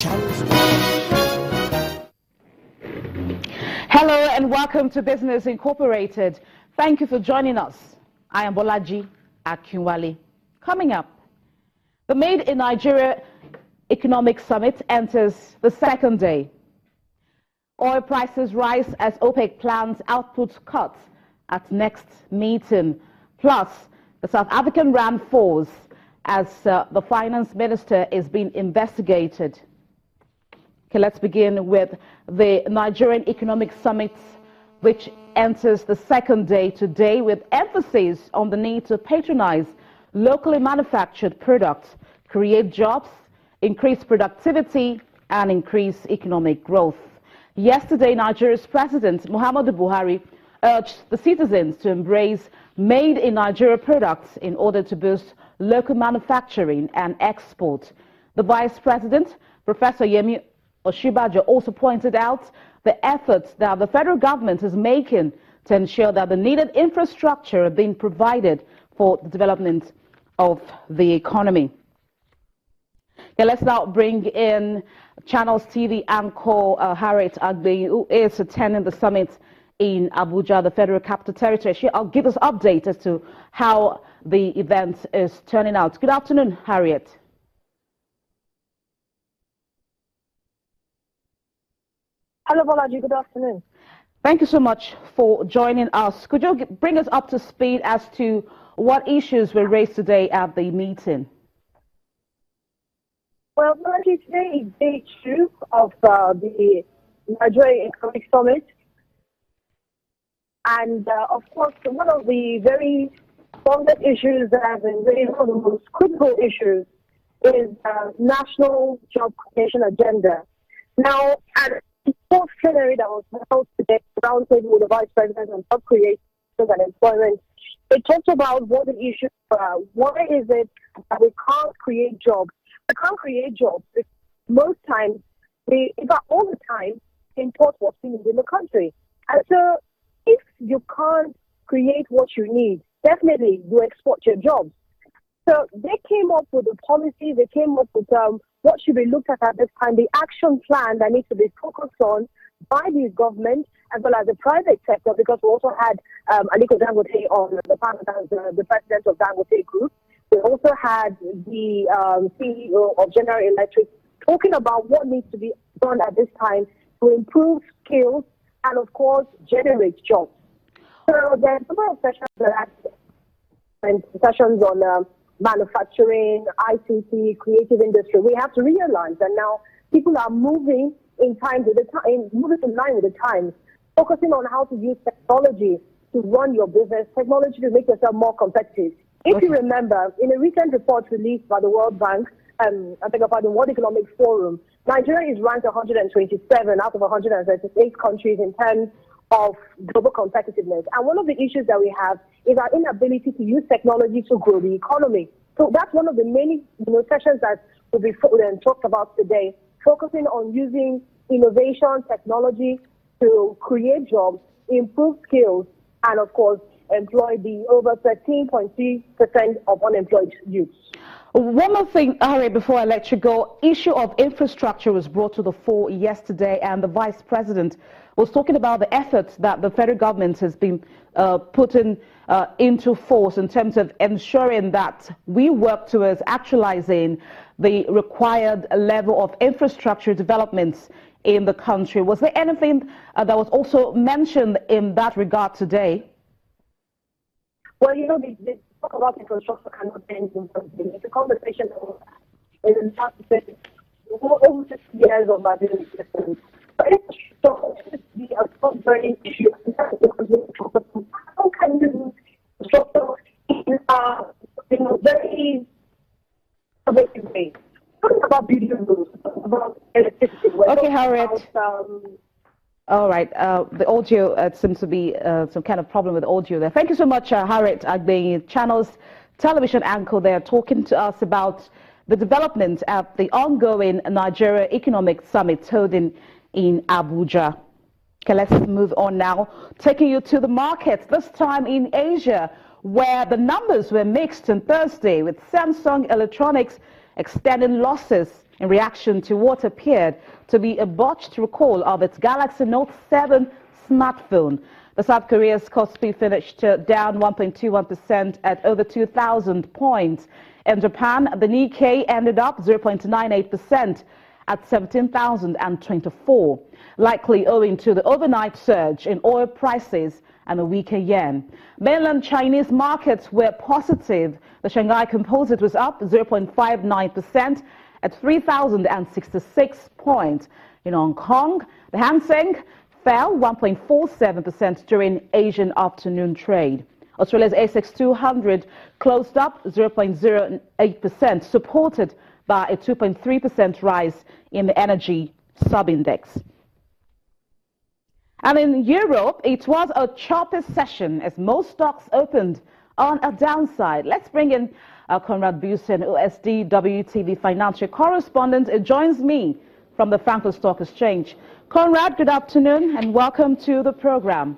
Hello and welcome to Business Incorporated. Thank you for joining us. I am Bolaji Akinwale. Coming up, the Made in Nigeria Economic Summit enters the second day. Oil prices rise as OPEC plans output cuts at next meeting. Plus, the South African Rand falls as the finance minister is being investigated. Okay, let's begin with the Nigerian Economic Summit, which enters the second day today with emphasis on the need to patronize locally manufactured products, create jobs, increase productivity, and increase economic growth. Yesterday, Nigeria's President Muhammadu Buhari urged the citizens to embrace made in Nigeria products in order to boost local manufacturing and export. The Vice President, Professor Yemi Osinbajo, also pointed out the efforts that the federal government is making to ensure that the needed infrastructure are being provided for the development of the economy. Okay, let's now bring in Channels TV anchor Harriet Agbeyi, who is attending the summit in Abuja, the Federal Capital Territory. She'll give us updates as to how the event is turning out. Good afternoon, Harriet. Hello, Bolaji. Good afternoon. Thank you so much for joining us. Could you bring us up to speed as to what issues were raised today at the meeting? Well, Bolaji, today is day 2 of the Nigeria Economic Summit. And, of course, one of the very strongest issues that has been raised, one of the most critical issues, is national job creation agenda. Now, at the fourth plenary that was held today, roundtable with the Vice President on job creation and employment, it talked about what the issues are. Why is it that we can't create jobs? We can't create jobs because most times, in fact, all the time, import what's needed in the country. And so, if you can't create what you need, definitely you export your jobs. So they came up with a policy, they came up with what should be looked at this time, the action plan that needs to be focused on by the government as well as the private sector, because we also had Aliko Dangote on the panel as the president of Dangote Group. We also had the CEO of General Electric talking about what needs to be done at this time to improve skills and, of course, generate jobs. So there's a number of sessions on manufacturing, ICT, creative industry. We have to realize that now people are moving in line with the times, focusing on how to use technology to run your business, technology to make yourself more competitive. If you remember, in a recent report released by the World Bank, I think about the World Economic Forum, Nigeria is ranked 127 out of 138 countries in terms of global competitiveness. And one of the issues that we have is our inability to use technology to grow the economy. So that's one of the many sessions that will be talked about today, focusing on using innovation, technology to create jobs, improve skills, and of course, employ the over 13.3% of unemployed youths. One more thing, Harry, before I let you go, issue of infrastructure was brought to the fore yesterday, and the Vice President was talking about the efforts that the federal government has been putting into force in terms of ensuring that we work towards actualizing the required level of infrastructure developments in the country. Was there anything that was also mentioned in that regard today? Well, the talk about infrastructure cannot end in something. It's a conversation in the last over 50 years of our business system. But infrastructure should be a very issue. How can you use infrastructure in a very innovative way? Talking about building roads, about electricity. Okay, Harriet. All right. The audio seems to be some kind of problem with audio there. Thank you so much, Harriet Agbeyi, Channels television anchor there, talking to us about the development at the ongoing Nigeria Economic Summit held in Abuja. Okay, let's move on now, taking you to the markets, this time in Asia, where the numbers were mixed on Thursday, with Samsung Electronics extending losses in reaction to what appeared to be a botched recall of its Galaxy Note 7 smartphone. The South Korea's Kospi finished down 1.21% at over 2,000 points. In Japan, the Nikkei ended up 0.98% at 17,024, likely owing to the overnight surge in oil prices and a weaker yen. Mainland Chinese markets were positive. The Shanghai Composite was up 0.59% at 3,066 points. In Hong Kong, the Hang Seng fell 1.47% during Asian afternoon trade. Australia's ASX 200 closed up 0.08%, supported by a 2.3% rise in the energy sub-index. And in Europe, it was a choppy session as most stocks opened on a downside. Let's bring in Conrad Busen, OSD WTV financial correspondent. It joins me from the Frankfurt Stock Exchange. Conrad, good afternoon and welcome to the program.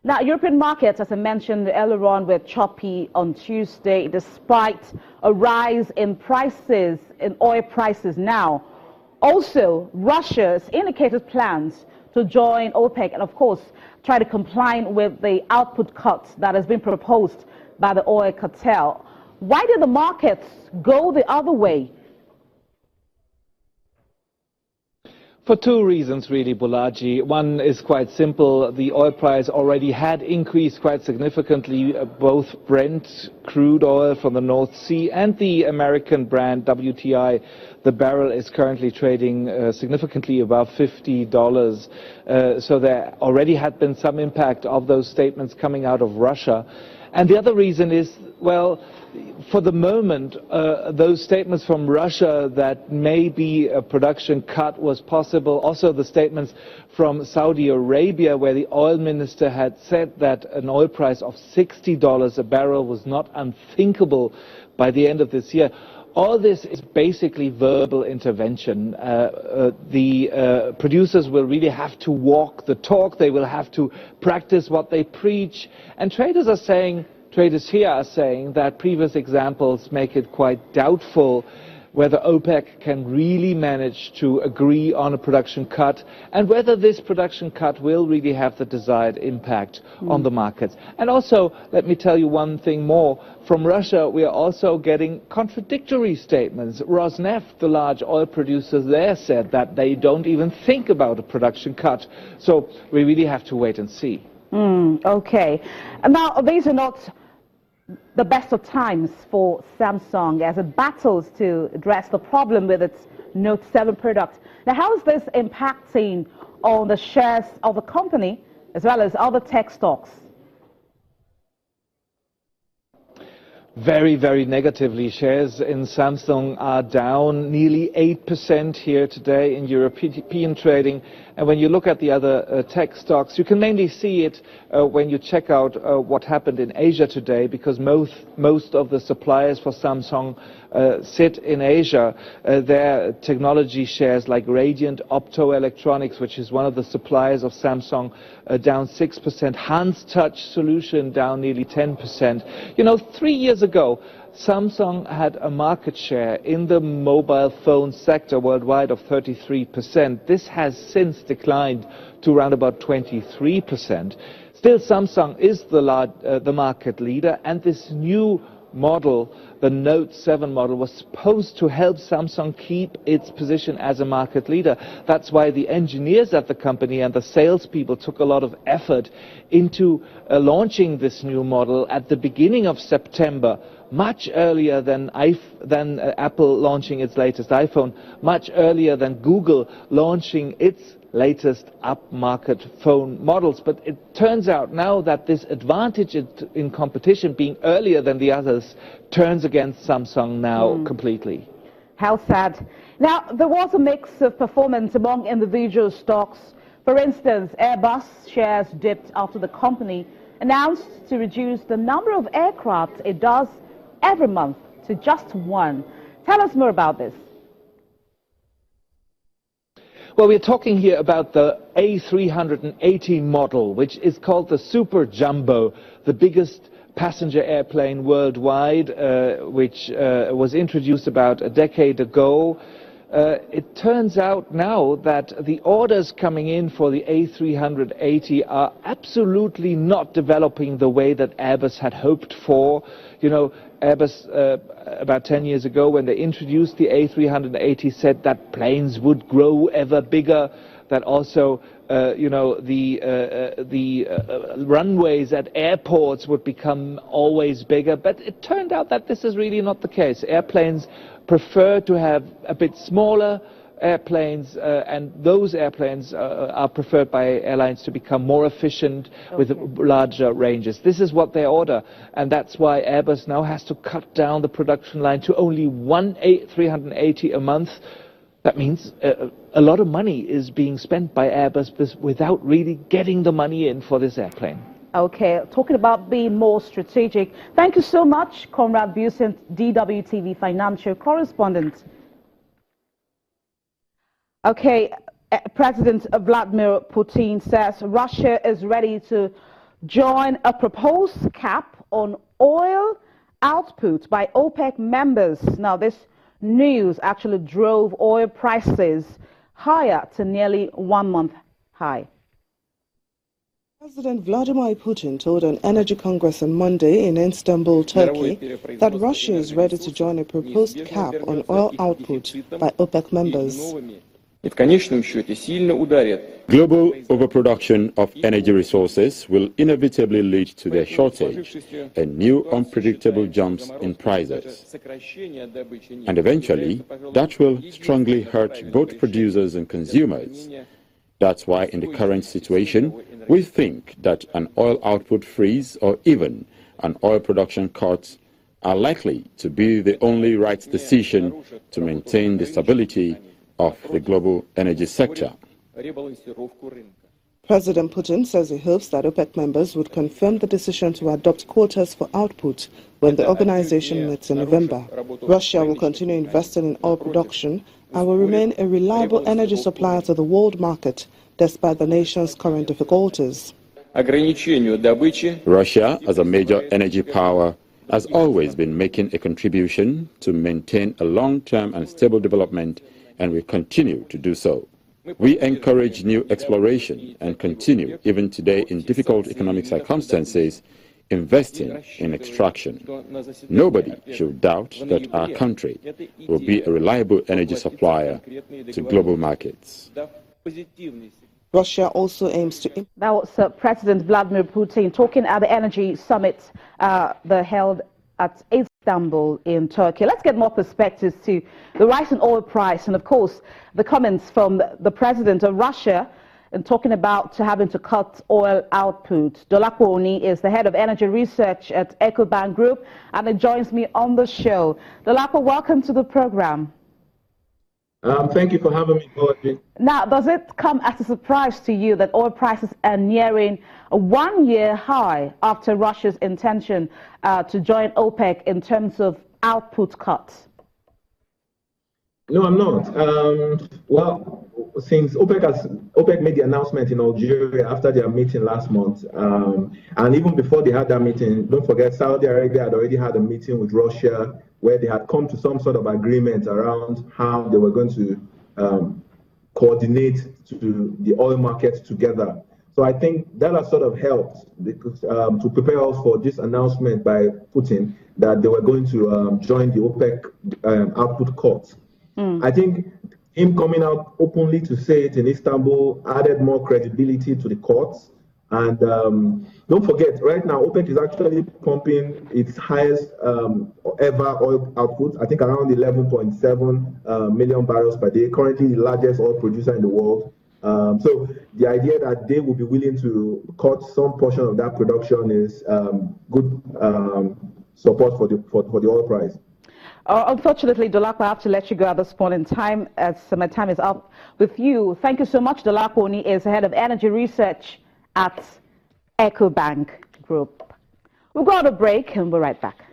Now, European markets, as I mentioned earlier on, were choppy on Tuesday despite a rise in prices, in oil prices now. Also, Russia's indicated plans to join OPEC and, of course, try to comply with the output cuts that has been proposed by the oil cartel. Why did the markets go the other way? For two reasons, really, Bolaji. One is quite simple. The oil price already had increased quite significantly. Both Brent crude oil from the North Sea and the American brand WTI, the barrel is currently trading significantly above $50. So there already had been some impact of those statements coming out of Russia. And the other reason is, well, for the moment, those statements from Russia that maybe a production cut was possible, also the statements from Saudi Arabia where the oil minister had said that an oil price of $60 a barrel was not unthinkable by the end of this year. All this is basically verbal intervention. The producers will really have to walk the talk. They will have to practice what they preach. And traders here are saying that previous examples make it quite doubtful whether OPEC can really manage to agree on a production cut and whether this production cut will really have the desired impact on the markets. And also, let me tell you one thing more. From Russia, we are also getting contradictory statements. Rosneft, the large oil producer there, said that they don't even think about a production cut. So we really have to wait and see. Okay. Now, these are not the best of times for Samsung as it battles to address the problem with its Note 7 product. Now, how is this impacting on the shares of the company as well as other tech stocks? Very, very negatively. Shares in Samsung are down nearly 8% here today in European trading. And when you look at the other tech stocks, you can mainly see it when you check out what happened in Asia today, because most of the suppliers for Samsung sit in Asia. Their technology shares like Radiant Optoelectronics, which is one of the suppliers of Samsung, down 6%. Hans Touch Solution down nearly 10%. You know, 3 years ago, Samsung had a market share in the mobile phone sector worldwide of 33%. This has since declined to around about 23%. Still, Samsung is the market leader, and this new model, the Note 7 model, was supposed to help Samsung keep its position as a market leader. That's why the engineers at the company and the salespeople took a lot of effort into launching this new model at the beginning of September, much earlier than Apple launching its latest iPhone, much earlier than Google launching its latest upmarket phone models. But it turns out now that this advantage in competition, being earlier than the others, turns against Samsung now completely. How sad. Now, there was a mix of performance among individual stocks. For instance, Airbus shares dipped after the company announced to reduce the number of aircraft it does every month to just one. Tell us more about this. Well, we're talking here about the A380 model, which is called the Super Jumbo, the biggest passenger airplane worldwide, which was introduced about a decade ago. it turns out now that the orders coming in for the A380 are absolutely not developing the way that Airbus had hoped for. You know, Airbus, about 10 years ago, when they introduced the A380, said that planes would grow ever bigger, that also the runways at airports would become always bigger. But it turned out that this is really not the case. Airplanes prefer to have a bit smaller airplanes, and those airplanes are preferred by airlines to become more efficient with larger ranges. This is what they order, and that's why Airbus now has to cut down the production line to only one A380 a month. That means a lot of money is being spent by Airbus without really getting the money in for this airplane. Okay, talking about being more strategic. Thank you so much, Conrad Bucent, DWTV financial correspondent. Okay, President Vladimir Putin says Russia is ready to join a proposed cap on oil output by OPEC members. Now, this news actually drove oil prices higher to nearly 1 month high. President Vladimir Putin told an energy congress on Monday in Istanbul, Turkey, that Russia is ready to join a proposed cap on oil output by OPEC members. Global overproduction of energy resources will inevitably lead to their shortage and new unpredictable jumps in prices. And eventually, that will strongly hurt both producers and consumers. That's why in the current situation, we think that an oil output freeze or even an oil production cut are likely to be the only right decision to maintain the stability of the global energy sector. President Putin says he hopes that OPEC members would confirm the decision to adopt quotas for output when the organization meets in November. Russia will continue investing in oil production and will remain a reliable energy supplier to the world market despite the nation's current difficulties. Russia, as a major energy power, has always been making a contribution to maintain a long-term and stable development, and will continue to do so. We encourage new exploration and continue, even today in difficult economic circumstances, investing in extraction. Nobody should doubt that our country will be a reliable energy supplier to global markets. Russia also aims to... That was President Vladimir Putin talking at the energy summit held at Istanbul in Turkey. Let's get more perspectives to the rise in oil price and, of course, the comments from the president of Russia and talking about having to cut oil output. Dolapo Oni is the head of energy research at EcoBank Group, and he joins me on the show. Dolapo, welcome to the program. Thank you for having me, Audrey. Now, does it come as a surprise to you that oil prices are nearing a one-year high after Russia's intention to join OPEC in terms of output cuts? No, I'm not. Well, since OPEC made the announcement in Algeria after their meeting last month, and even before they had that meeting, don't forget Saudi Arabia had already had a meeting with Russia where they had come to some sort of agreement around how they were going to coordinate to the oil markets together. So I think that has sort of helped because, to prepare us for this announcement by Putin that they were going to join the OPEC output cuts. I think him coming out openly to say it in Istanbul added more credibility to the courts. And don't forget, right now, OPEC is actually pumping its highest ever oil output, I think around 11.7 million barrels per day, currently the largest oil producer in the world. So the idea that they will be willing to cut some portion of that production is good support for the oil price. Unfortunately, Dolapo, I have to let you go at this point in time as my time is up with you. Thank you so much. Dolapo Oni is head of energy research at EcoBank Group. We'll go on a break and we're right back.